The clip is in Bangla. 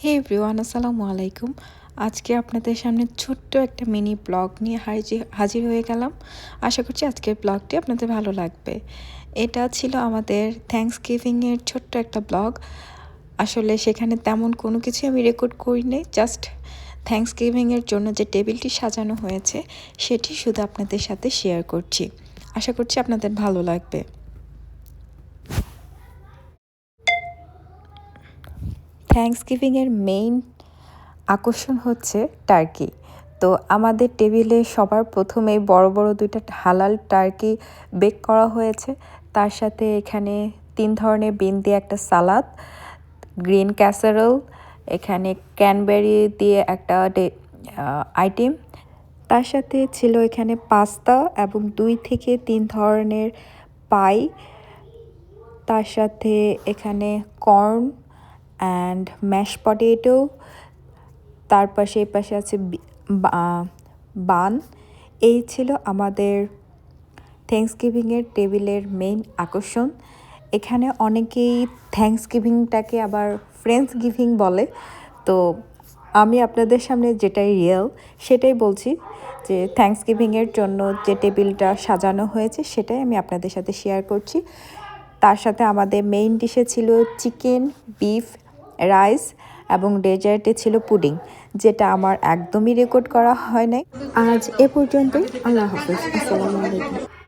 হে এভরিওয়ান, আসসালামু আলাইকুম। আজকে আপনাদের সামনে ছোট্ট একটা মিনি ব্লগ নিয়ে হাজির হয়ে গেলাম। আশা করছি আজকের ব্লগটি আপনাদের ভালো লাগবে। এটা ছিল আমাদের থ্যাঙ্কসগিভিংয়ের ছোট্ট একটা ব্লগ। আসলে সেখানে তেমন কোনো কিছু আমি রেকর্ড করিনি, জাস্ট থ্যাঙ্কসগিভিংয়ের জন্য যে টেবিলটি সাজানো হয়েছে সেটি শুধু আপনাদের সাথে শেয়ার করছি। আশা করছি আপনাদের ভালো লাগবে। থ্যাঙ্কসগিভিংয়ের মেইন আকর্ষণ হচ্ছে টার্কি। তো আমাদের টেবিলে সবার প্রথমেই বড় বড় দুইটা হালাল টার্কি বেক করা হয়েছে। তার সাথে এখানে 3 ধরনের বিন দিয়ে একটা সালাদ, গ্রিন ক্যাসারোল, এখানে ক্যানবেরি দিয়ে একটা আইটেম, তার সাথে ছিল এখানে পাস্তা এবং 2 থেকে 3 ধরনের পাই, তার সাথে এখানে কর্ন অ্যান্ড ম্যাশ পটেটো, তার পাশে এই পাশে আছে বান। এই ছিল আমাদের থ্যাঙ্কসগিভিংয়ের টেবিলের মেইন আকর্ষণ। এখানে অনেকেই থ্যাঙ্কসগিভিংটাকে আবার ফ্রেন্ডস গিভিং বলে। তো আমি আপনাদের সামনে যেটাই রিয়েল সেটাই বলছি, যে থ্যাঙ্কসগিভিংয়ের জন্য যে টেবিলটা সাজানো হয়েছে সেটাই আমি আপনাদের সাথে শেয়ার করছি। তার সাথে আমাদের মেইন ডিশে ছিল চিকেন, বিফ, রাইস এবং ডেজার্টে ছিল পুডিং, যেটা আমার একদমই রেকর্ড করা হয় নাই। আজ এ পর্যন্তই। আল্লাহ হাফেজ, আসসালামু আলাইকুম।